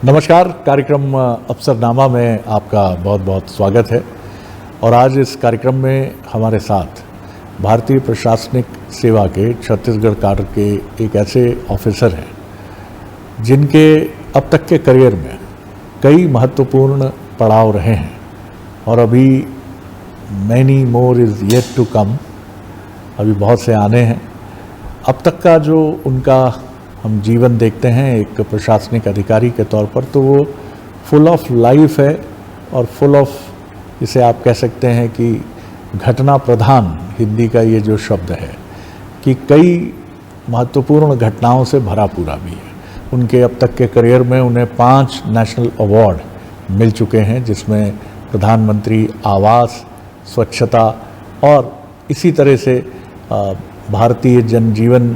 नमस्कार। कार्यक्रम अफसरनामा में आपका बहुत बहुत स्वागत है। और आज इस कार्यक्रम में हमारे साथ भारतीय प्रशासनिक सेवा के छत्तीसगढ़ कार्य के एक ऐसे ऑफिसर हैं जिनके अब तक के करियर में कई महत्वपूर्ण पड़ाव रहे हैं और अभी many more is yet to come, अभी बहुत से आने हैं। अब तक का जो उनका हम जीवन देखते हैं एक प्रशासनिक अधिकारी के तौर पर, तो वो फुल ऑफ लाइफ है और फुल ऑफ, इसे आप कह सकते हैं कि घटना प्रधान हिंदी का ये जो शब्द है कि कई महत्वपूर्ण घटनाओं से भरा पूरा भी है। उनके अब तक के करियर में उन्हें 5 नेशनल अवार्ड मिल चुके हैं, जिसमें प्रधानमंत्री आवास, स्वच्छता और इसी तरह से भारतीय जनजीवन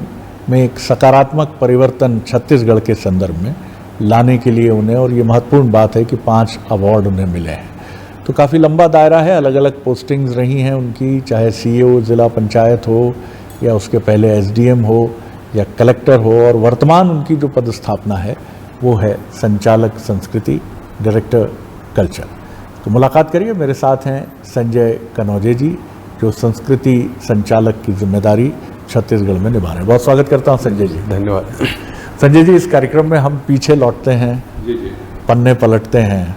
में एक सकारात्मक परिवर्तन छत्तीसगढ़ के संदर्भ में लाने के लिए उन्हें, और ये महत्वपूर्ण बात है कि 5 अवार्ड उन्हें मिले हैं। तो काफ़ी लंबा दायरा है, अलग अलग पोस्टिंग्स रही हैं उनकी, चाहे सीईओ ज़िला पंचायत हो या उसके पहले एसडीएम हो या कलेक्टर हो, और वर्तमान उनकी जो पदस्थापना है वो है संचालक संस्कृति, डायरेक्टर कल्चर। तो मुलाकात करिए, मेरे साथ हैं संजय कनौजे जी जो संस्कृति संचालक की जिम्मेदारी छत्तीसगढ़ में निभा रहे हैं। बहुत स्वागत करता हूं संजय जी। धन्यवाद। संजय जी, इस कार्यक्रम में हम पीछे लौटते हैं, पन्ने पलटते हैं।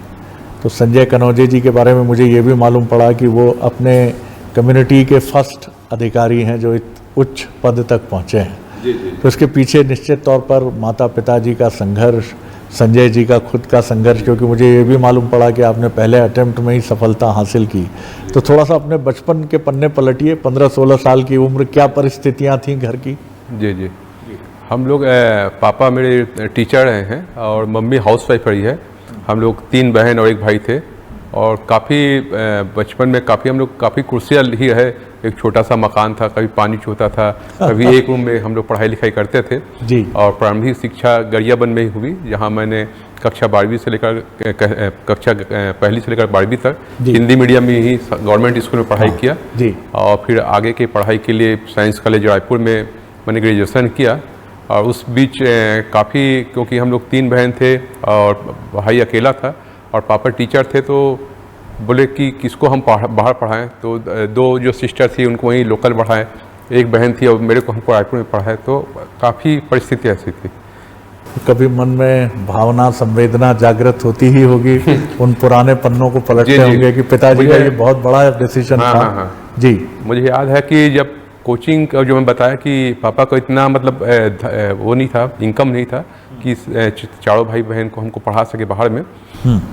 तो संजय कनौजे जी के बारे में मुझे ये भी मालूम पड़ा कि वो अपने कम्युनिटी के फर्स्ट अधिकारी हैं जो उच्च पद तक पहुंचे हैं। तो इसके पीछे निश्चित तौर पर माता पिता जी का संघर्ष, संजय जी का खुद का संघर्ष, क्योंकि मुझे ये भी मालूम पड़ा कि आपने पहले अटेम्प्ट में ही सफलता हासिल की। तो थोड़ा सा अपने बचपन के पन्ने पलटिए। 15-16 साल की उम्र, क्या परिस्थितियां थीं घर की? जी, हम लोग पापा मेरे टीचर हैं और मम्मी हाउसवाइफ रही है। हम लोग 3 बहन और 1 भाई थे और काफ़ी बचपन में हम लोग काफ़ी क्रूशियल ही रहे। एक छोटा सा मकान था, कभी पानी छूता था, कभी एक रूम में हम लोग पढ़ाई लिखाई करते थे जी। और प्रारंभिक शिक्षा गरियाबंद में ही हुई, जहाँ मैंने कक्षा 12वीं से लेकर कक्षा 1 से लेकर 12वीं तक हिंदी मीडियम में ही गवर्नमेंट स्कूल में पढ़ाई किया जी। और फिर आगे की पढ़ाई के लिए साइंस कॉलेज रायपुर में मैंने ग्रेजुएशन किया। और उस बीच काफ़ी, क्योंकि हम लोग 3 बहन थे और भाई अकेला था और पापा टीचर थे, तो बोले कि किसको हम बाहर पढ़ाएं। तो 2 जो सिस्टर थी उनको वहीं लोकल पढ़ाएं, 1 बहन थी और मेरे को हमको रायपुर में पढ़ाए। तो काफ़ी परिस्थिति ऐसी थी। कभी मन में भावना, संवेदना जागृत होती ही होगी उन पुराने पन्नों को पलटते होंगे कि पिताजी का ये बहुत बड़ा डिसीजन था। हाँ। जी, मुझे याद है कि जब कोचिंग का जो मैं बताया कि पापा को इतना मतलब वो नहीं था, इनकम नहीं था कि चारों भाई बहन को हमको पढ़ा सके बाहर में।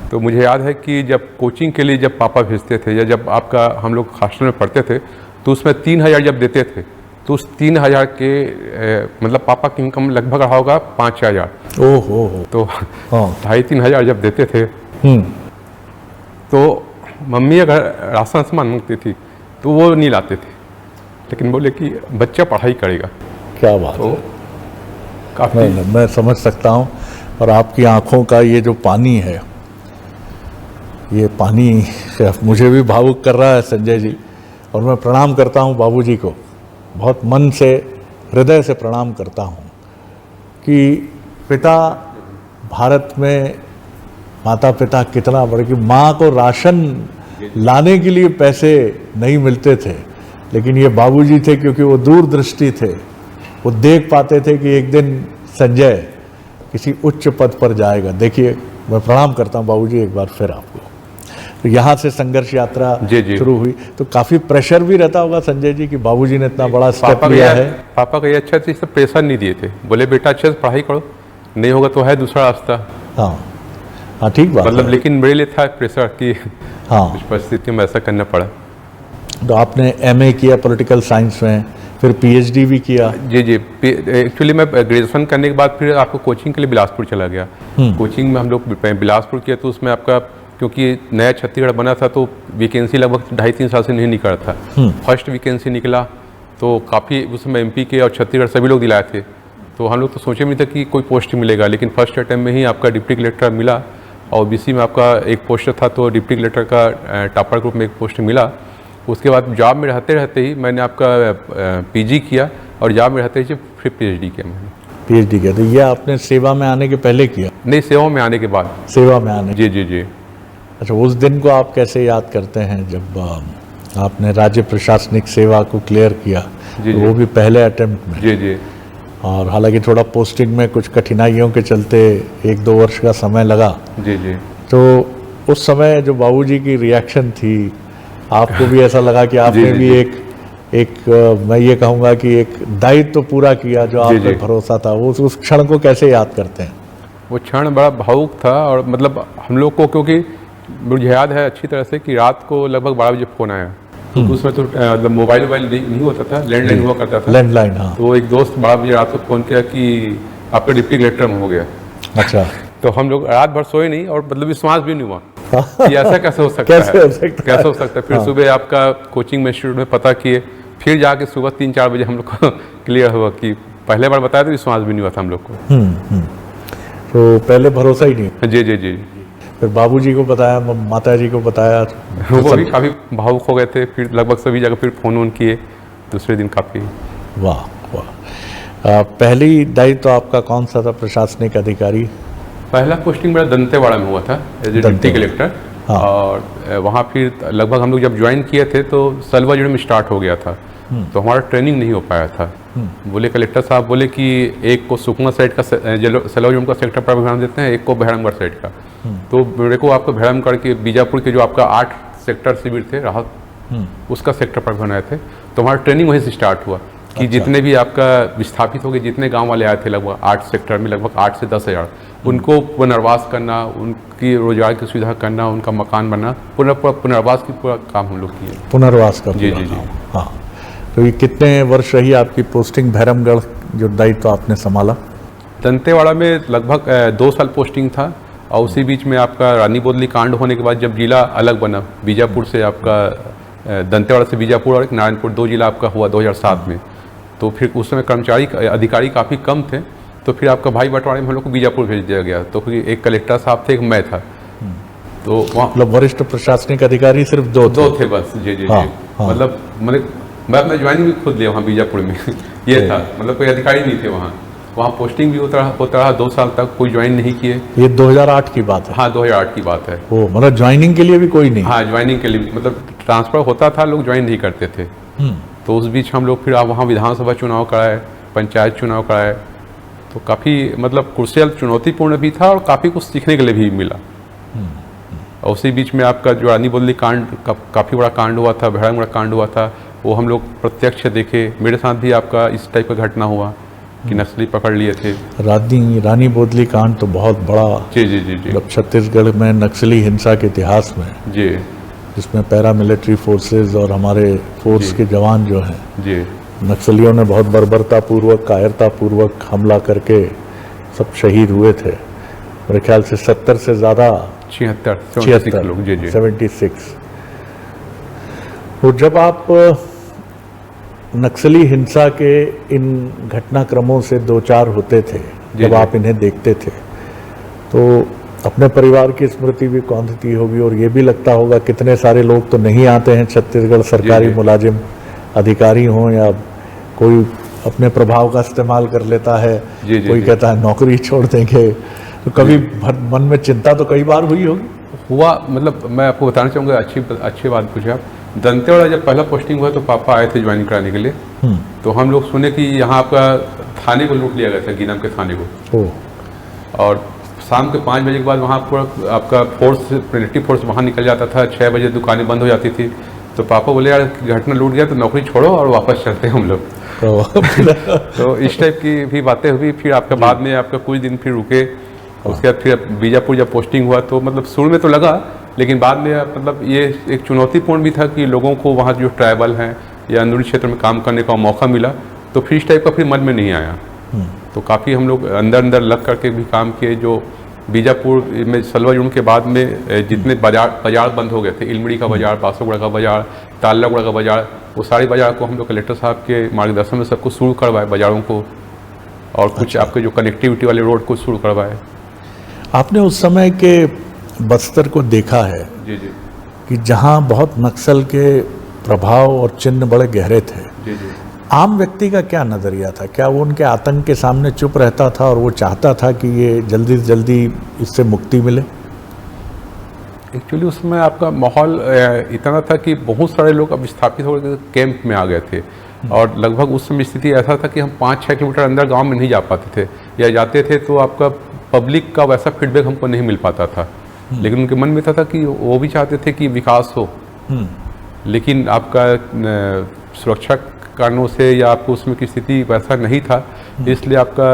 तो मुझे याद है कि जब कोचिंग के लिए जब पापा भेजते थे या जब हम लोग हॉस्टल में पढ़ते थे, तो उसमें 3000 जब देते थे, तो उस 3000 के मतलब पापा की इनकम लगभग रहा होगा 5000। ओहो। तो 2500-3000 हजार जब देते थे तो मम्मी अगर राशन सामान मांगती थी तो वो नहीं लाते थे, लेकिन बोले कि बच्चा पढ़ाई करेगा। क्या बात तो है। काफ़ी मैं समझ सकता हूँ। और आपकी आंखों का ये जो पानी है, ये पानी मुझे भी भावुक कर रहा है संजय जी। और मैं प्रणाम करता हूँ बाबूजी को, बहुत मन से, हृदय से प्रणाम करता हूँ कि पिता भारत में, माता पिता कितना बड़े, कि माँ को राशन लाने के लिए पैसे नहीं मिलते थे, लेकिन ये बाबूजी थे क्योंकि वो दूरदृष्टि थे। वो देख पाते थे कि एक दिन संजय किसी उच्च पद पर जाएगा। देखिए, मैं प्रणाम करता हूँ बाबूजी एक बार फिर आपको। तो यहाँ से संघर्ष यात्रा शुरू हुई, तो काफ़ी प्रेशर भी रहता होगा संजय जी कि बाबूजी ने इतना बड़ा स्टेप लिया है। पापा का ये अच्छा चीज़ से प्रेशर नहीं दिए थे, बोले बेटा अच्छे से पढ़ाई करो, नहीं होगा तो है दूसरा रास्ता। हाँ, ठीक बात मतलब, लेकिन मेरे लिए था प्रेशर कि कुछ परिस्थिति में ऐसा करना पड़ा। तो आपने MA किया पॉलिटिकल साइंस में, फिर PhD भी किया? जी। एक्चुअली मैं ग्रेजुएशन करने के बाद फिर आपको कोचिंग के लिए बिलासपुर चला गया। कोचिंग में हम लोग बिलासपुर किया, तो उसमें आपका, क्योंकि नया छत्तीसगढ़ बना था तो वैकेंसी लगभग 2.5-3 साल से नहीं निकला था। फर्स्ट वैकेंसी निकला तो काफ़ी, उसमें MP के और छत्तीसगढ़ सभी लोग दिलाए थे। तो हम लोग तो सोचे भी नहीं था कि कोई पोस्ट मिलेगा, लेकिन फर्स्ट अटैम्प्ट में ही आपका डिप्टी कलेक्टर मिला और BC में आपका एक पोस्ट था, तो डिप्टी कलेक्टर का टॉपर ग्रुप में एक पोस्ट मिला। उसके बाद जॉब में रहते रहते ही मैंने आपका PG किया और जॉब में रहते ही फिर PhD किया मैंने। पीएचडी किया, तो ये आपने सेवा में आने के पहले किया? नहीं, सेवा में आने के बाद। सेवा में आने जी जी जी। अच्छा, उस दिन को आप कैसे याद करते हैं जब आपने राज्य प्रशासनिक सेवा को क्लियर किया? जी, तो जी। वो भी पहले अटेम्प्ट में। जी जी। और हालांकि थोड़ा पोस्टिंग में कुछ कठिनाइयों के चलते 1-2 वर्ष का समय लगा। जी जी। तो उस समय जो बाबूजी की रिएक्शन थी, आपको भी ऐसा लगा कि आपने जी, जी, भी जी। एक मैं ये कहूँगा कि एक दायित्व तो पूरा किया जो आप जी, पे जी। भरोसा था, वो उस क्षण को कैसे याद करते हैं? वो क्षण बड़ा भावुक था, और मतलब हम लोग को, क्योंकि मुझे याद है अच्छी तरह से कि रात को लगभग 12 बजे फ़ोन आया। तो उसमें तो मतलब मोबाइल नहीं होता था, लैंडलाइन हुआ करता था। लैंडलाइन, हाँ। तो एक दोस्त 12 बजे रात को फ़ोन किया कि आपका डिप्टी कलेक्टर हो गया। अच्छा। तो हम लोग रात भर सोए नहीं, और मतलब विश्वास भी नहीं हुआ कि ऐसा कैसे हो सकता कैसे है, हो सकता है? कैसे हो सकता है। फिर सुबह आपका कोचिंग में इंस्टीट्यूट में पता किए, फिर जाके सुबह 3-4 बजे हम लोग को क्लियर हुआ कि पहले बार बताया तो विश्वास भी नहीं हुआ था हम लोग को। तो पहले भरोसा ही नहीं। जी जी जी। फिर बाबूजी को बताया, माता जी को बताया? वो भी काफ़ी भावुक हो गए थे, फिर लगभग सभी जगह फिर फ़ोन किए दूसरे दिन काफ़ी। वाह वाह। पहली दायित्व तो आपका कौन सा था प्रशासनिक अधिकारी? पहला पोस्टिंग मेरा दंतेवाड़ा में हुआ था एज ए डिप्टी कलेक्टर। हाँ। और वहाँ फिर लगभग हम लोग जब ज्वाइन किए थे तो सलवा जिले में स्टार्ट हो गया था, तो हमारा ट्रेनिंग नहीं हो पाया था। बोले कलेक्टर साहब बोले कि एक को सुकमा साइड का सलवा जिले का सेक्टर प्रोग्राम देते हैं, एक को भैरमगढ़ साइड का। तो मेरे को आपको भैरमगढ़ के बीजापुर के जो आपका 8 सेक्टर शिविर थे राहत, उसका सेक्टर पर बनाए थे। तो हमारा ट्रेनिंग वहीं से स्टार्ट हुआ कि अच्छा। जितने भी आपका विस्थापित हो गए, जितने गांव वाले आए थे लगभग 8 सेक्टर में, लगभग 8 से 10 हज़ार, उनको पुनर्वास करना, उनकी रोजगार की सुविधा करना, उनका मकान बनना, पुनर्वास की पूरा काम हम लोग किए। पुनर्वास का जी पूरा जी जी। काम। हाँ। तो ये कितने वर्ष रही आपकी पोस्टिंग भैरमगढ़, जो दायित्व तो आपने संभाला? दंतेवाड़ा में लगभग 2 साल पोस्टिंग था, और उसी बीच में आपका रानी बोदली कांड होने के बाद जब जिला अलग बना, बीजापुर से आपका दंतेवाड़ा से बीजापुर और एक नारायणपुर 2 जिला आपका हुआ 2007 में। तो फिर उस समय कर्मचारी अधिकारी काफ़ी कम थे, तो फिर आपका भाई बंटवारे में हम लोग को बीजापुर भेज दिया गया। तो फिर एक कलेक्टर साहब थे, एक मैं था। तो वहाँ मतलब वरिष्ठ प्रशासनिक अधिकारी सिर्फ 2 थे बस। जी जी हाँ, जी। हाँ। मतलब मैं अपना ज्वाइनिंग भी खुद लिया वहाँ बीजापुर में ये था, मतलब कोई अधिकारी नहीं थे वहाँ। वहाँ पोस्टिंग भी होता रहा 2 साल तक, कोई ज्वाइन नहीं किए। ये 2008 की बात है? हाँ, 2008 की बात है। ओ, मतलब ज्वाइनिंग के लिए भी कोई नहीं? हाँ, ज्वाइनिंग के लिए मतलब ट्रांसफ़र होता था, लोग ज्वाइन नहीं करते थे। तो उस बीच हम लोग फिर वहाँ विधानसभा चुनाव कराए, पंचायत चुनाव कराए, तो काफ़ी मतलब क्रुशियल चुनौतीपूर्ण भी था, और काफ़ी कुछ सीखने के लिए भी मिला। और उसी बीच में आपका जो रानी बोदली कांड काफ़ी बड़ा कांड हुआ था, भैरमगढ़ कांड हुआ था, वो हम लोग प्रत्यक्ष देखे। मेरे साथ भी आपका इस टाइप का घटना हुआ कि नक्सली पकड़ लिए थे। रानी बोदली कांड तो बहुत बड़ा, जी जी जी जी मतलब छत्तीसगढ़ में नक्सली हिंसा के इतिहास में, जी जिसमें पैरामिलिट्री फोर्सेस और हमारे फोर्स जी। के जवान जो हैं, जी नक्सलियों ने बहुत बर्बरतापूर्वक, कायरतापूर्वक हमला करके सब शहीद हुए थे। मेरे ख्याल से 70 से ज़्यादा, 76 लोग। जी जी 76। तो जब आप नक्सली हिंसा के इन घटनाक्रमों से 2-4 होते थे, जब जी। आप इन्हें देखते थे, तो अपने परिवार की स्मृति भी कौंधती होगी, और ये भी लगता होगा कितने सारे लोग तो नहीं आते हैं छत्तीसगढ़, सरकारी जी। मुलाजिम अधिकारी हों या कोई अपने प्रभाव का इस्तेमाल कर लेता है। जी, जी, कोई जी। कहता है नौकरी छोड़ देंगे, तो कभी मन में चिंता तो कई बार हुई होगी? हुआ, मतलब मैं आपको बताना चाहूँगा, अच्छी बात पूछे आप। दंतेवाड़ा जब पहला पोस्टिंग हुआ तो पापा आए थे ज्वाइन कराने के लिए। तो हम लोग सुने कि यहाँ आपका थाने को लूट लिया गया था, गीनम के थाने को। और शाम के 5 बजे के बाद वहाँ पर आपका फोर्स, मिलिट्री फोर्स वहाँ निकल जाता था, 6 बजे दुकानें बंद हो जाती थी। तो पापा बोले यार घटना लूट गया तो नौकरी छोड़ो और वापस चलते हैं हम लोग। तो इस टाइप की भी बातें हुई। फिर आपका बाद में आपका कुछ दिन फिर रुके, उसके बाद फिर बीजापुर जब पोस्टिंग हुआ तो मतलब शुरू में तो लगा, लेकिन बाद में मतलब ये एक चुनौतीपूर्ण भी था कि लोगों को वहाँ जो ट्राइबल हैं या अंदरूनी क्षेत्र में काम करने का मौका मिला, तो फिर इस टाइप का फिर मन में नहीं आया। तो काफ़ी हम लोग अंदर लग करके भी काम किए। जो बीजापुर में सलवा जुड़ के बाद में जितने बाजार बंद हो गए थे, इलमड़ी का बाजार, बासोगढ़ का बाजार, तालागढ़ का बाजार, वो सारे बाजार को हम लोग कलेक्टर साहब के मार्गदर्शन में सबको शुरू करवाए बाज़ारों को, और कुछ आपके जो कनेक्टिविटी वाले रोड को शुरू करवाए। आपने उस समय के बस्तर को देखा है जी जी कि जहाँ बहुत नक्सल के प्रभाव और चिन्ह बड़े गहरे थे। जी जी आम व्यक्ति का क्या नज़रिया था? क्या वो उनके आतंक के सामने चुप रहता था और वो चाहता था कि ये जल्दी से जल्दी इससे मुक्ति मिले? एक्चुअली उसमें आपका माहौल इतना था कि बहुत सारे लोग अब विस्थापित होकर कैंप में आ गए थे और लगभग उस समय स्थिति ऐसा था कि हम 5-6 किलोमीटर अंदर गांव में नहीं जा पाते थे, या जाते थे तो आपका पब्लिक का वैसा फीडबैक हमको नहीं मिल पाता था। लेकिन उनके मन में था कि वो भी चाहते थे कि विकास हो, लेकिन आपका सुरक्षा कारणों से या आपको उसमें की स्थिति वैसा नहीं था, इसलिए आपका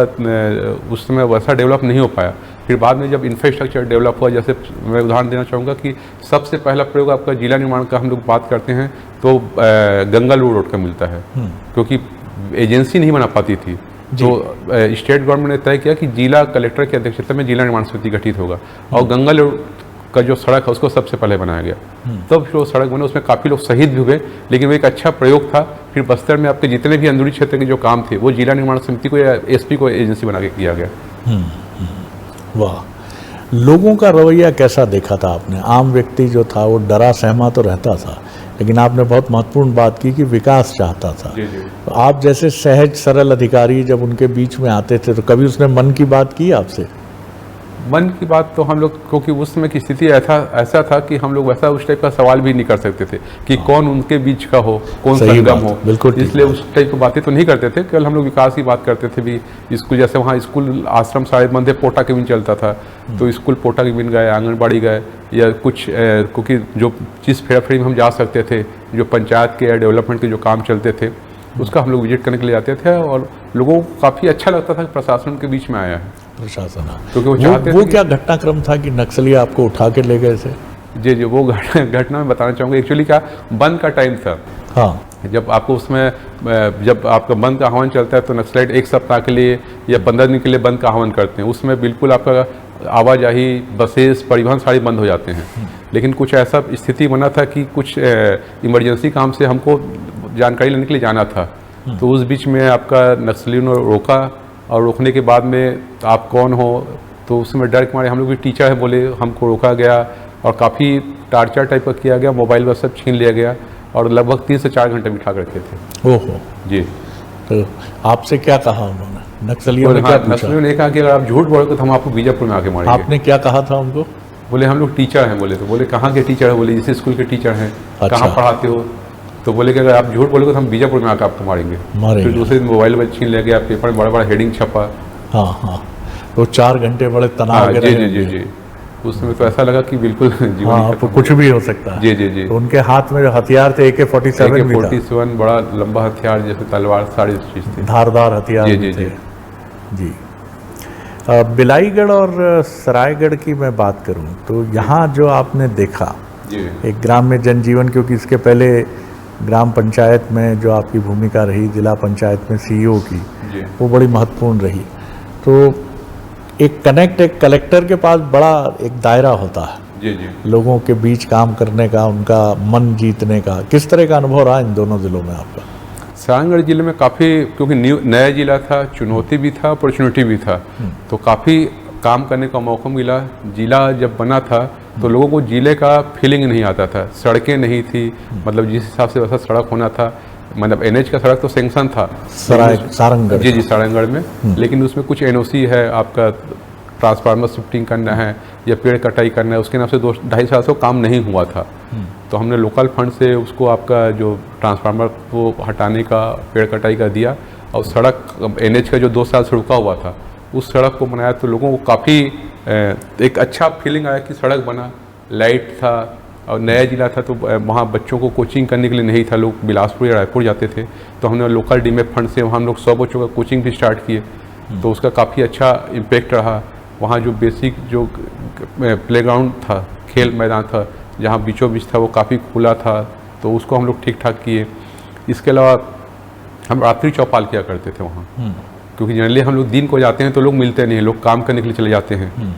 उस समय वैसा डेवलप नहीं हो पाया। फिर बाद में जब इंफ्रास्ट्रक्चर डेवलप हुआ, जैसे मैं उदाहरण देना चाहूँगा कि सबसे पहला प्रयोग आपका जिला निर्माण का हम लोग बात करते हैं तो गंगालूर रोड का मिलता है, क्योंकि एजेंसी नहीं बना पाती थी। तो स्टेट गवर्नमेंट ने तय किया कि जिला कलेक्टर की अध्यक्षता में जिला निर्माण समिति गठित होगा और गंगालूर का जो सड़क है उसको सबसे पहले बनाया गया। तब फिर वो सड़क बना, उसमें काफ़ी लोग शहीद भी हुए, लेकिन वो एक अच्छा प्रयोग था। फिर बस्तर में आपके जितने भी अंदरूनी क्षेत्र के जो काम थे वो जिला निर्माण समिति को या एसपी को एजेंसी बना के किया गया। वाह, लोगों का रवैया कैसा देखा था आपने? आम व्यक्ति जो था वो डरा सहमा तो रहता था, लेकिन आपने बहुत महत्वपूर्ण बात की कि विकास चाहता था। जी। तो आप जैसे सहज सरल अधिकारी जब उनके बीच में आते थे तो कभी उसने मन की बात की आपसे? मन की बात तो हम लोग, क्योंकि उस समय की स्थिति ऐसा था कि हम लोग वैसा उस टाइप का सवाल भी नहीं कर सकते थे कि कौन उनके बीच का हो, कौन संगम हो, बिल्कुल। इसलिए उस टाइप की बातें तो नहीं करते थे। केवल हम लोग विकास की बात करते थे भी। स्कूल, जैसे वहाँ स्कूल आश्रम सारे बंद थे, पोटा केबिन चलता था, तो स्कूल पोटा केबिन गए, आंगनबाड़ी गए, या कुछ क्योंकि जो जिस फेराफेरी में हम जा सकते थे, जो पंचायत के या डेवलपमेंट के जो काम चलते थे उसका हम लोग विजिट करने के लिए जाते थे और लोगों को काफ़ी अच्छा लगता था कि प्रशासन के बीच में आया है। प्रशासन, क्योंकि वो चाहते वो क्या घटनाक्रम था कि नक्सली आपको उठा के ले गए थे? जी, वो घटना मैं बताना चाहूँगा। एक्चुअली क्या, बंद का टाइम था। हाँ, जब आपको उसमें जब आपका बंद का आह्वान चलता है तो नक्सलाइट 1 सप्ताह के लिए या 15 दिन के लिए बंद का आह्वान करते हैं। उसमें बिल्कुल आपका आवाजाही, बसेस, परिवहन सारे बंद हो जाते हैं। लेकिन कुछ ऐसा स्थिति बना था कि कुछ इमरजेंसी काम से हमको जानकारी लेने के लिए जाना था, तो उस बीच में आपका नक्सलियों ने रोका और रोकने के बाद में आप कौन हो, तो उसमें डर के मारे हम लोग भी टीचर हैं बोले, हमको रोका गया और काफ़ी टार्चर टाइप का किया गया, मोबाइल वह सब छीन लिया गया और लगभग 3 से 4 घंटे बिठा कर रखे थे। ओहो जी। तो आपसे क्या कहा उन्होंने? नक्सलियों ने क्या पूछा? नक्सलियों ने कहा कि अगर आप झूठ बोलोगे तो हम आपको बीजापुर में आके मारेंगे। आपने क्या कहा था उनको? बोले हम लोग टीचर हैं। बोले, तो बोले कहाँ के टीचर है? बोले इसी स्कूल के टीचर हैं। अच्छा। कहाँ पढ़ाते हो? तो बोले कि अगर आप झूठ बोलोगे तो हम बीजापुर में आकर आपको मारेंगे। फिर दूसरे दिन मोबाइल में छीन ले गया, पेपर में बड़ा बड़ा हेडिंग छपा। हाँ, तो 4 घंटे बड़े तनाव के रहे। जी। उस समय तो ऐसा लगा कि बिल्कुल जीवन तो कुछ भी हो सकता है। जी। तो उनके हाथ में जो हथियार थे AK-47 भी था। AK-47 बड़ा लंबा हथियार जैसे तलवार, सारी चीज़ थी, धारदार हथियार भी थे। जी। बिलाईगढ़ और सरायगढ़ की मैं बात करूं तो यहाँ जो आपने देखा एक ग्राम्य जनजीवन, क्योंकि इसके पहले ग्राम पंचायत में जो आपकी भूमिका रही, जिला पंचायत में CEO की, वो बड़ी महत्वपूर्ण रही। तो एक कलेक्टर के पास बड़ा एक दायरा होता है जी। लोगों के बीच काम करने का, उनका मन जीतने का। किस तरह का अनुभव रहा इन दोनों जिलों में आपका? सरायगढ़ जिले में काफ़ी, क्योंकि नया जिला था, चुनौती भी था, अपॉर्चुनिटी भी था, तो काफ़ी काम करने का मौका मिला। जिला जब बना था तो लोगों को जिले का फीलिंग नहीं आता था, सड़कें नहीं थी, मतलब जिस हिसाब से वैसा सड़क होना था, मतलब NH का सड़क तो सैंक्शन था सारंगढ़। जी, सारंगढ़ में, लेकिन उसमें कुछ NOC है, आपका ट्रांसफार्मर शिफ्टिंग करना है या पेड़ कटाई करना है, उसके नाम से 2-2.5 साल से काम नहीं हुआ था। तो हमने लोकल फंड से उसको आपका जो ट्रांसफार्मर को हटाने का, पेड़ कटाई का दिया और सड़क NH का जो 2 साल से रुका हुआ था उस सड़क को बनाया। तो लोगों को काफ़ी एक अच्छा फीलिंग आया कि सड़क बना, लाइट था और नया जिला था, तो वहाँ बच्चों को कोचिंग करने के लिए नहीं था, लोग बिलासपुर या रायपुर जाते थे, तो हमने लोकल DMF फंड से वहाँ हम लोग 100 बच्चों का कोचिंग भी स्टार्ट किए। तो उसका काफ़ी अच्छा इम्पेक्ट रहा। वहाँ जो बेसिक जो प्लेग्राउंड था, खेल मैदान था, जहाँ बीचों बीच था, वो काफ़ी खुला था, तो उसको हम लोग ठीक ठाक किए। इसके अलावा हम रात्रि चौपाल किया करते थे वहाँ, क्योंकि जनरली हम लोग दिन को जाते हैं तो लोग मिलते नहीं हैं, लोग काम करने के लिए चले जाते हैं।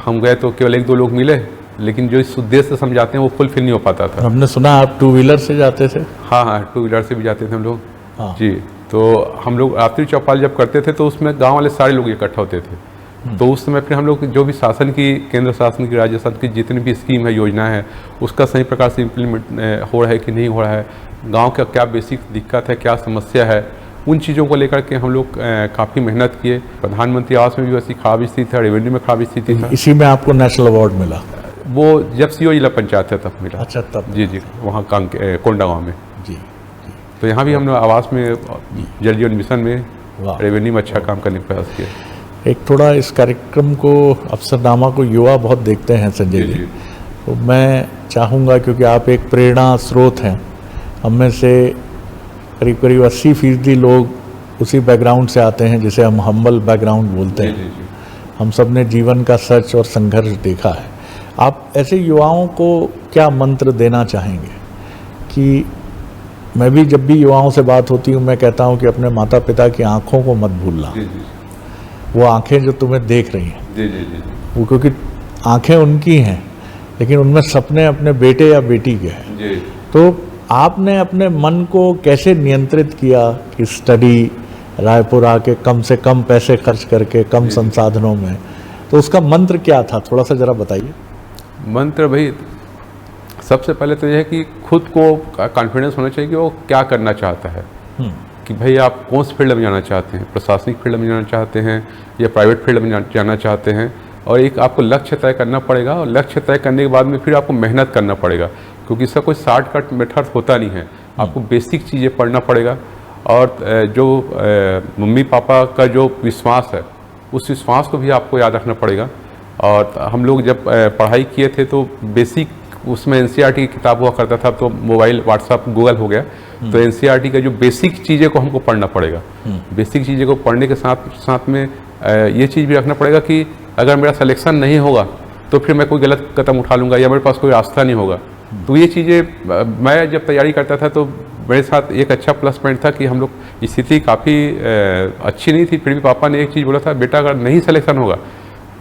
हम गए तो केवल 1-2 लोग मिले, लेकिन जो इस उद्देश्य से समझाते हैं वो फुलफिल नहीं हो पाता था। हमने सुना आप 2 व्हीलर से जाते थे? हाँ, 2 व्हीलर से भी जाते थे हम लोग। जी, तो हम लोग रात्रि चौपाल जब करते थे तो उसमें गांव वाले सारे लोग इकट्ठा होते थे। तो उस समय फिर हम लोग जो भी शासन की, केंद्र शासन की, राज्य शासन की जितनी भी स्कीम है, योजना है, उसका सही प्रकार से इम्प्लीमेंट हो रहा है कि नहीं हो रहा है, गांव का क्या बेसिक दिक्कत है, क्या समस्या है, उन चीज़ों को लेकर के हम लोग काफ़ी मेहनत किए। प्रधानमंत्री आवास में भी वैसी खराब स्थिति था, रेवेन्यू में खराब स्थिति था। इसी में आपको नेशनल अवार्ड मिला? वो जब सीओ जिला पंचायत है तब मिला। अच्छा, तब? जी जी, वहाँ कोंडा गाँव में। जी। तो यहाँ भी हमने आवास में, जल जीवन मिशन में, वाह। रेवेन्यू में अच्छा काम करने का प्रयास किया। एक थोड़ा इस कार्यक्रम को, अफसरनामा को युवा बहुत देखते हैं संजय जी, तो मैं चाहूँगा, क्योंकि आप एक प्रेरणा स्रोत हैं, हम में से करीब करीब 80% लोग उसी बैकग्राउंड से आते हैं जिसे हम हम्बल बैकग्राउंड बोलते हैं। हम सब ने जीवन का सच और संघर्ष देखा है। आप ऐसे युवाओं को क्या मंत्र देना चाहेंगे? कि मैं भी जब भी युवाओं से बात होती हूँ, मैं कहता हूँ कि अपने माता पिता की आंखों को मत भूलना। वो आंखें जो तुम्हें देख रही हैं, वो क्योंकि आंखें उनकी हैं, लेकिन उनमें सपने अपने बेटे या बेटी के हैं। तो आपने अपने मन को कैसे नियंत्रित किया कि स्टडी, रायपुर आके कम से कम पैसे खर्च करके, कम संसाधनों में, तो उसका मंत्र क्या था? थोड़ा सा जरा बताइए। मंत्र भाई, सबसे पहले तो यह है कि खुद को कॉन्फिडेंस होना चाहिए कि वो क्या करना चाहता है। कि भाई आप कौन से फील्ड में जाना चाहते हैं, प्रशासनिक फील्ड में जाना चाहते हैं या प्राइवेट फील्ड में जाना चाहते हैं। और एक आपको लक्ष्य तय करना पड़ेगा, और लक्ष्य तय करने के बाद में फिर आपको मेहनत करना पड़ेगा, क्योंकि इसका कोई शॉर्टकट मेथड होता नहीं है। आपको बेसिक चीज़ें पढ़ना पड़ेगा, और जो मम्मी पापा का जो विश्वास है, उस विश्वास को भी आपको याद रखना पड़ेगा। और हम लोग जब पढ़ाई किए थे तो बेसिक उसमें एनसीईआरटी की किताब हुआ करता था, तो मोबाइल, व्हाट्सएप, गूगल हो गया, तो एनसीईआरटी का जो बेसिक चीज़ें को हमको पढ़ना पड़ेगा। बेसिक चीज़ें को पढ़ने के साथ साथ में ये चीज़ भी रखना पड़ेगा कि अगर मेरा सिलेक्शन नहीं होगा तो फिर मैं कोई गलत कदम उठा लूँगा या मेरे पास कोई रास्ता नहीं होगा। तो ये चीज़ें मैं जब तैयारी करता था तो मेरे साथ एक अच्छा प्लस पॉइंट था कि हम लोग स्थिति काफ़ी अच्छी नहीं थी, फिर भी पापा ने एक चीज़ बोला था, बेटा अगर नहीं सिलेक्शन होगा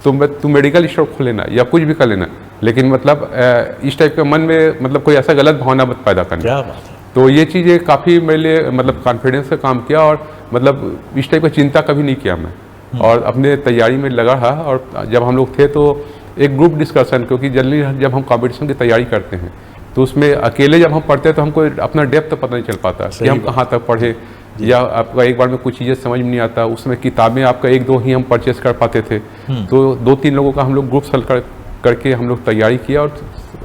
तो तुम मेडिकल स्टोर खोल लेना या कुछ भी कर लेना, लेकिन मतलब इस टाइप के मन में मतलब कोई ऐसा गलत भावना मत पैदा करना। क्या बात है। तो ये चीज़ें काफ़ी मेरे लिए मतलब कॉन्फिडेंस का काम किया, और मतलब इस टाइप की चिंता कभी नहीं किया मैं, और अपने तैयारी में लगा रहा। और जब हम लोग थे तो एक ग्रुप डिस्कशन, क्योंकि जल्दी जब हम कॉम्पिटिशन की तैयारी करते हैं तो उसमें अकेले जब हम पढ़ते हैं तो हमको अपना डेप्थ पता नहीं चल पाता कि हम कहाँ तक पढ़े, या आपका एक बार में कुछ चीज़ें समझ में नहीं आता। उसमें किताबें आपका 1-2 ही हम परचेस कर पाते थे, तो 2-3 लोगों का हम लोग ग्रुप सेल करके हम लोग तैयारी किया। और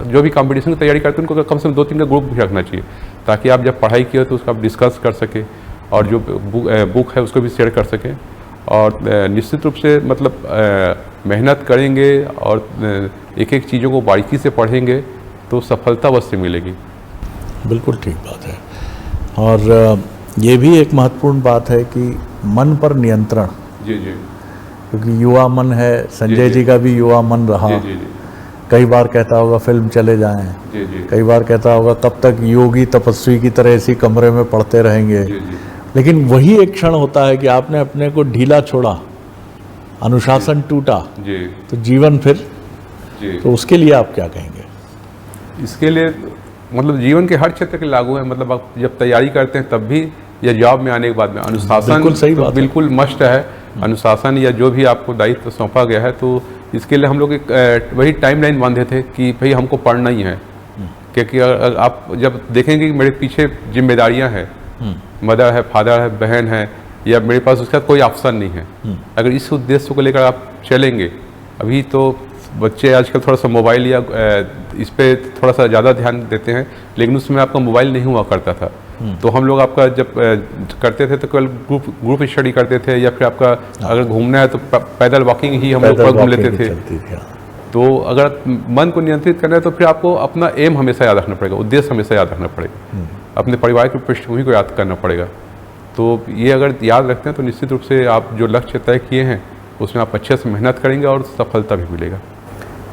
जो भी कंपटीशन की तैयारी करते हैं उनको कम से कम 2-3 का ग्रुप भी रखना चाहिए, ताकि आप जब पढ़ाई किए तो उसका आप डिस्कस कर सके, और जो बुक है उसको भी शेयर कर सकें। और निश्चित रूप से मतलब मेहनत करेंगे और एक एक चीज़ों को बारीकी से पढ़ेंगे तो सफलता अवश्य मिलेगी। बिल्कुल ठीक बात है। और ये भी एक महत्वपूर्ण बात है कि मन पर नियंत्रण, जी जी, क्योंकि युवा मन है, संजय जी का भी युवा मन रहा। जी जी, कई बार कहता होगा फिल्म चले जाएं, जी जी, कई बार कहता होगा कब तक योगी तपस्वी की तरह इसी कमरे में पढ़ते रहेंगे। जी जी, लेकिन वही एक क्षण होता है कि आपने अपने को ढीला छोड़ा, अनुशासन टूटा, जी तो जीवन फिर, जी। तो उसके लिए आप क्या कहेंगे? इसके लिए मतलब जीवन के हर क्षेत्र के लागू है, मतलब आप जब तैयारी करते हैं तब भी, या जॉब में आने के बाद में अनुशासन बिल्कुल सही तो बात है। बिल्कुल मस्ट है। अनुशासन या जो भी आपको दायित्व सौंपा गया है, तो इसके लिए हम लोग एक वही टाइमलाइन बांधे थे कि भाई हमको पढ़ना ही है। क्योंकि अगर आप जब देखेंगे कि मेरे पीछे जिम्मेदारियां हैं, मदर है, फादर है, बहन है, या मेरे पास उसका कोई ऑप्शन नहीं है, अगर इस उद्देश्य को लेकर आप चलेंगे। अभी तो बच्चे आजकल थोड़ा सा मोबाइल या इस पे थोड़ा सा ज़्यादा ध्यान देते हैं, लेकिन उसमें आपका मोबाइल नहीं हुआ करता था। तो हम लोग आपका जब करते थे तो केवल ग्रुप स्टडी करते थे, या फिर आपका अगर घूमना है तो पैदल वॉकिंग ही हम लोग घूम लेते थे। तो अगर मन को नियंत्रित करना है तो फिर आपको अपना एम हमेशा याद रखना पड़ेगा, उद्देश्य हमेशा याद रखना पड़ेगा, अपने परिवार की पृष्ठभूमि को याद करना पड़ेगा। तो ये अगर याद रखते हैं तो निश्चित रूप से आप जो लक्ष्य तय किए हैं उसमें आप अच्छे से मेहनत करेंगे और सफलता भी मिलेगा।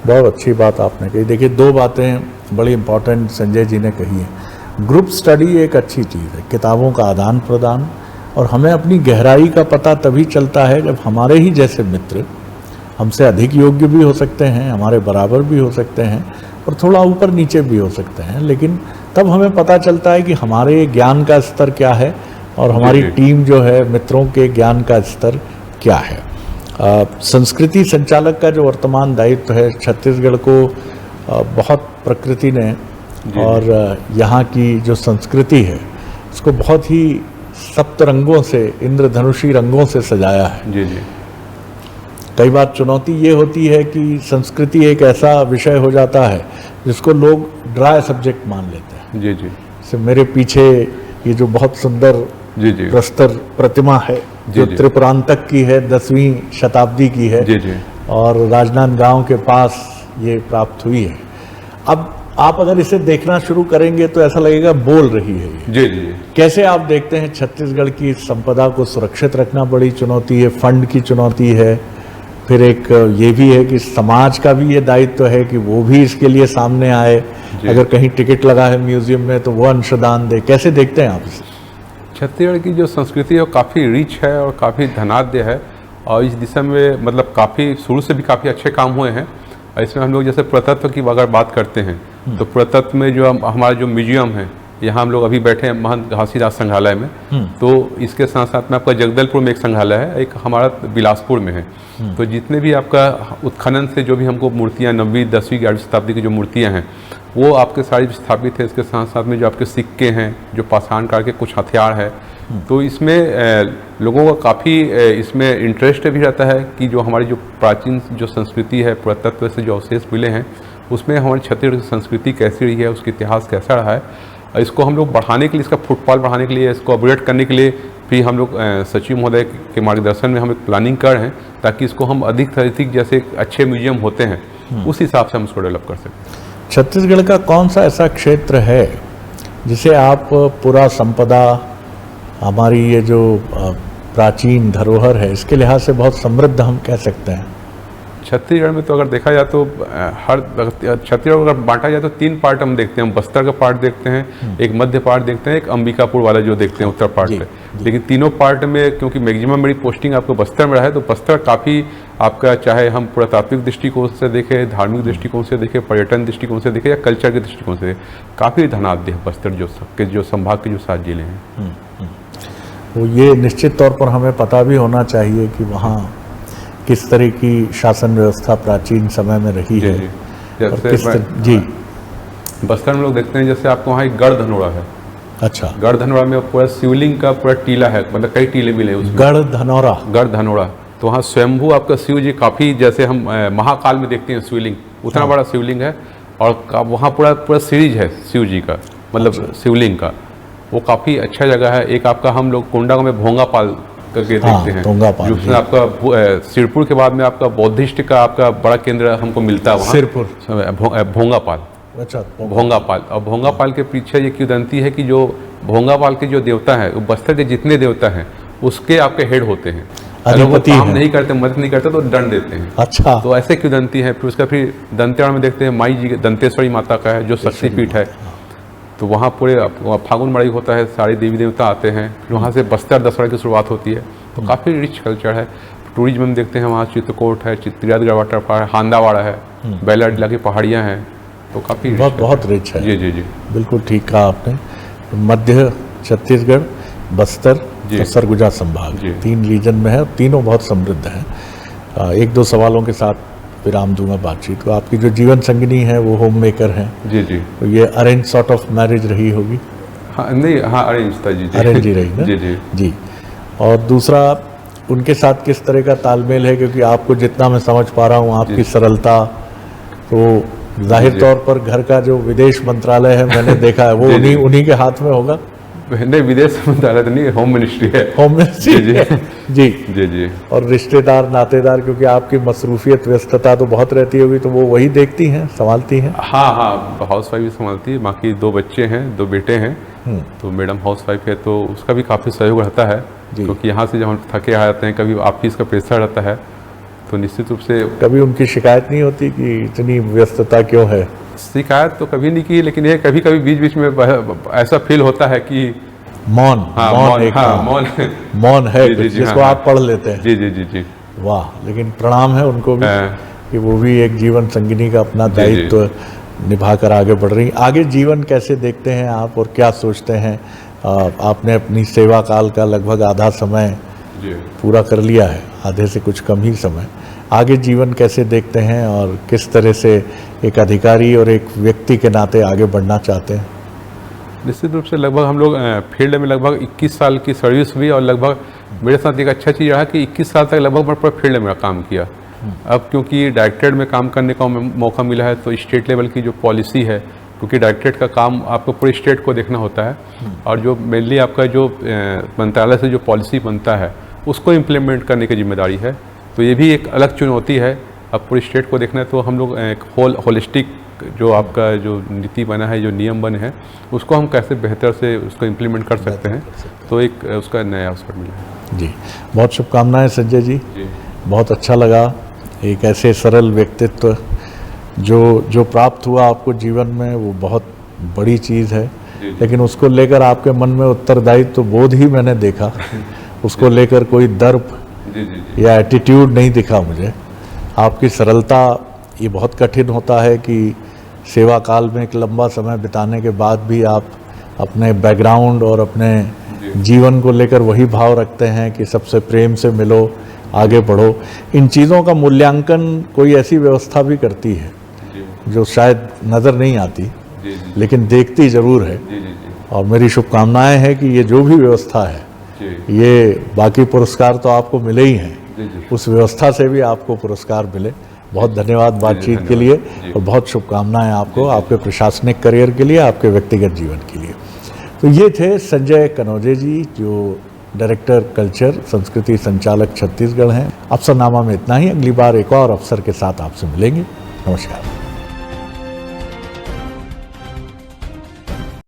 बहुत अच्छी बात आपने कही। देखिए, 2 बातें बड़ी इंपॉर्टेंट संजय जी ने कही है। ग्रुप स्टडी एक अच्छी चीज़ है, किताबों का आदान प्रदान, और हमें अपनी गहराई का पता तभी चलता है जब हमारे ही जैसे मित्र हमसे अधिक योग्य भी हो सकते हैं, हमारे बराबर भी हो सकते हैं, और थोड़ा ऊपर नीचे भी हो सकते हैं, लेकिन तब हमें पता चलता है कि हमारे ज्ञान का स्तर क्या है और हमारी टीम जो है, मित्रों के ज्ञान का स्तर क्या है। संस्कृति संचालक का जो वर्तमान दायित्व है, छत्तीसगढ़ को बहुत प्रकृति ने और यहाँ की जो संस्कृति है उसको बहुत ही सप्त रंगों से, इंद्रधनुषी रंगों से सजाया है। जी जी कई बार चुनौती ये होती है कि संस्कृति एक ऐसा विषय हो जाता है जिसको लोग ड्राई सब्जेक्ट मान लेते हैं। जी जी जैसे मेरे पीछे ये जो बहुत सुंदर जी जी प्रस्तर प्रतिमा है, जो जी। त्रिपुरांतक की है, 10वीं शताब्दी की है, जी जी और राजनांदगांव के पास ये प्राप्त हुई है। अब आप अगर इसे देखना शुरू करेंगे तो ऐसा लगेगा बोल रही है ये। जी जी कैसे आप देखते हैं छत्तीसगढ़ की इस संपदा को सुरक्षित रखना बड़ी चुनौती है, फंड की चुनौती है, फिर एक ये भी है कि समाज का भी ये दायित्व है कि वो भी इसके लिए सामने आए, अगर कहीं टिकट लगा है म्यूजियम में तो वो अंशदान दे। कैसे देखते हैं आप इसे? छत्तीसगढ़ की जो संस्कृति है वो काफ़ी रिच है और काफ़ी धनाढ्य है, और इस दिशा में मतलब काफ़ी शुरू से भी काफ़ी अच्छे काम हुए हैं। और इसमें हम लोग जैसे पुरातत्व की अगर बात करते हैं तो पुरातत्व में जो हमारा जो म्यूजियम है, यहाँ हम लोग अभी बैठे हैं महंत घासीदास संग्रहालय में, तो इसके साथ साथ में आपका जगदलपुर में एक संग्रहालय है, एक हमारा बिलासपुर में है। तो जितने भी आपका उत्खनन से जो भी हमको मूर्तियाँ 9वीं 10वीं 11वीं शताब्दी की जो मूर्तियाँ हैं वो आपके सारी स्थापित है। इसके साथ साथ में जो आपके सिक्के हैं, जो पाषाण काल के कुछ हथियार है, तो इसमें लोगों का काफ़ी इसमें इंटरेस्ट भी रहता है कि जो हमारी जो प्राचीन जो संस्कृति है, पुरातत्व से जो अवशेष मिले हैं उसमें हमारी छत्तीसगढ़ की संस्कृति कैसी रही है, उसका इतिहास कैसा रहा है, इसको हम लोग बढ़ाने के लिए, इसका फुटफॉल बढ़ाने के लिए, इसको अपग्रेड करने के लिए भी हम लोग सचिव महोदय के मार्गदर्शन में हम एक प्लानिंग कर रहे हैं, ताकि इसको हम अधिक से अधिक जैसे अच्छे म्यूजियम होते हैं उस हिसाब से हम इसको डेवलप कर सकें। छत्तीसगढ़ का कौन सा ऐसा क्षेत्र है जिसे आप पूरा संपदा, हमारी ये जो प्राचीन धरोहर है, इसके लिहाज से बहुत समृद्ध हम कह सकते हैं? छत्तीसगढ़ में तो अगर देखा जाए तो हर छत्तीसगढ़ अगर बांटा जाए तो 3 पार्ट हम देखते हैं। हम बस्तर का पार्ट देखते हैं, एक मध्य पार्ट देखते हैं, एक अंबिकापुर वाला जो देखते हैं उत्तर पार्ट में। लेकिन तीनों पार्ट में क्योंकि मैक्सिमम मेरी पोस्टिंग आपको बस्तर में रहा है, तो बस्तर काफ़ी आपका, चाहे हम पुरातात्विक दृष्टिकोण से देखें, धार्मिक दृष्टिकोण से देखें, पर्यटन दृष्टिकोण से देखें या कल्चर के दृष्टिकोण से देखें, काफ़ी धनाढ्य है बस्तर जो संभाग के जो 7 जिले हैं। तो ये निश्चित तौर पर हमें पता भी होना चाहिए कि वहाँ किस तरह की शासन व्यवस्था प्राचीन समय में रही है। जी बस्तर में लोग देखते हैं जैसे आपको वहाँ एक गढ़ धनोरा है। अच्छा। गढ़ धनोरा में पूरा शिवलिंग का पूरा टीला है, मतलब कई टीले मिले उसमें। गढ़ धनोरा। गढ़ धनोरा, तो वहाँ स्वयंभू आपका शिव जी, काफ़ी जैसे हम महाकाल में देखते हैं शिवलिंग, उतना बड़ा शिवलिंग है। और वहाँ पूरा सीरीज है शिव जी का, मतलब शिवलिंग का, वो काफ़ी अच्छा जगह है। एक आपका हम लोग कोंडागांव में भोंगापाल करके देखते हैं, जिसमें आपका सिरपुर के बाद में आपका बौद्धिस्ट का आपका बड़ा केंद्र हमको मिलता है वहाँ, सिरपुर भोंगापाल। अच्छा, भोंगापाल। और भोंगापाल के पीछे ये किंवदंती है कि जो भोंगापाल के जो देवता हैं, वो बस्तर के जितने देवता हैं उसके आपके हेड होते हैं। अगर वो काम नहीं करते, मदद नहीं करते तो दंड देते हैं। अच्छा, तो ऐसे किंवदंती है। फिर उसका फिर दंतेवाड़ा में देखते हैं माई जी, दंतेश्वरी माता का है जो शक्तिपीठ है, तो वहाँ पूरे फागुन मड़ई होता है, सारे देवी देवता आते हैं। फिर वहाँ से बस्तर दशहरा की शुरुआत होती है, तो काफ़ी रिच कल्चर है। टूरिज्म में देखते हैं वहाँ चित्रकूट है, चित्रियादगढ़ वाटरफॉल है, हांदावाड़ा है, बैलाडीला की पहाड़ियाँ हैं, तो काफ़ी बहुत रिच है। जी जी जी, बिल्कुल ठीक कहा आपने। मध्य छत्तीसगढ़, बस्तर और सरगुजा संभाग 3 रीजन में है, तीनों बहुत समृद्ध हैं। 1-2 सवालों के साथ विराम दूंगा बातचीत को। आपकी जो जीवन संगिनी है वो होम मेकर हैं। जी जी, तो ये अरेंज सॉर्ट ऑफ मैरिज रही होगी? हाँ, नहीं, हाँ अरेंज था। जी जी, अरेंज ही रही ना? जी जी जी। और दूसरा, उनके साथ किस तरह का तालमेल है? क्योंकि आपको जितना मैं समझ पा रहा हूँ, आपकी सरलता, तो जाहिर तौर पर घर का जो विदेश मंत्रालय है मैंने देखा है वो उन्हीं के हाथ में होगा। नहीं, विदेश मंत्रालय तो नहीं, होम मिनिस्ट्री है। होम मिनिस्ट्री जी जी जी जी। और रिश्तेदार नातेदार, क्योंकि आपकी मसरूफियत व्यस्तता तो बहुत रहती होगी, तो वो वही देखती हैं, संभालती हैं? हाँ हाँ, हाउस वाइफ भी संभालती है। बाकी 2 बच्चे हैं, 2 बेटे हैं, तो मैडम हाउस वाइफ है, तो उसका भी काफ़ी सहयोग रहता है। क्योंकि यहाँ से जब हम थके आ जाते हैं, कभी ऑफिस का प्रेशर रहता है, तो निश्चित रूप से कभी उनकी शिकायत नहीं होती कि इतनी व्यस्तता क्यों है? शिकायत तो कभी नहीं की, लेकिन ये कभी कभी बीच बीच में ऐसा फील होता है कि मौन है जिसको आप पढ़ लेते हैं। जी जी जी जी, वाह। लेकिन प्रणाम है उनको भी कि वो भी एक जीवन संगिनी का अपना दायित्व निभा कर आगे बढ़ रही। आगे जीवन कैसे देखते हैं आप और क्या सोचते हैं? आपने अपनी सेवा काल का लगभग आधा समय पूरा कर लिया है, आधे से कुछ कम ही समय। आगे जीवन कैसे देखते हैं और किस तरह से एक अधिकारी और एक व्यक्ति के नाते आगे बढ़ना चाहते हैं? निश्चित रूप से लगभग हम लोग फील्ड में लगभग 21 साल की सर्विस हुई और लगभग मेरे साथ एक अच्छा चीज़ रहा कि 21 साल तक लगभग मैं पूरा फील्ड में काम किया। अब क्योंकि डायरेक्टरेट में काम करने का मौका मिला है तो स्टेट लेवल की जो पॉलिसी है, क्योंकि डायरेक्टरेट का काम आपको पूरे स्टेट को देखना होता है और जो मेनली आपका जो मंत्रालय से जो पॉलिसी बनता है उसको इम्प्लीमेंट करने की जिम्मेदारी है। तो ये भी एक अलग चुनौती है। अब पूरे स्टेट को देखना है तो हम लोग एक होलिस्टिक जो आपका जो नीति बना है, जो नियम बने हैं, उसको हम कैसे बेहतर से उसको इम्प्लीमेंट कर सकते हैं, तो एक उसका नया अवसर मिला है। जी, बहुत शुभकामनाएं संजय जी। बहुत अच्छा लगा एक ऐसे सरल व्यक्तित्व जो प्राप्त हुआ आपको जीवन में, वो बहुत बड़ी चीज़ है। लेकिन उसको लेकर आपके मन में उत्तरदायित्व तो बोध ही मैंने देखा, उसको लेकर कोई दर्प या एटीट्यूड नहीं दिखा मुझे। आपकी सरलता, ये बहुत कठिन होता है कि सेवा काल में एक लंबा समय बिताने के बाद भी आप अपने बैकग्राउंड और अपने जीवन को लेकर वही भाव रखते हैं कि सबसे प्रेम से मिलो, आगे बढ़ो। इन चीज़ों का मूल्यांकन कोई ऐसी व्यवस्था भी करती है जो शायद नज़र नहीं आती, लेकिन देखती ज़रूर है। और मेरी शुभकामनाएं हैं कि ये जो भी व्यवस्था है, ये बाकी पुरस्कार तो आपको मिले ही हैं, उस व्यवस्था से भी आपको पुरस्कार मिले। बहुत धन्यवाद बातचीत के लिए और बहुत शुभकामनाएं आपको, आपके प्रशासनिक करियर के लिए, आपके व्यक्तिगत जीवन के लिए। तो ये थे संजय कनौजे जी, जो डायरेक्टर कल्चर संस्कृति संचालक छत्तीसगढ़ हैं। अफसरनामा में इतना ही। अगली बार एक और अफसर के साथ आपसे मिलेंगे। नमस्कार।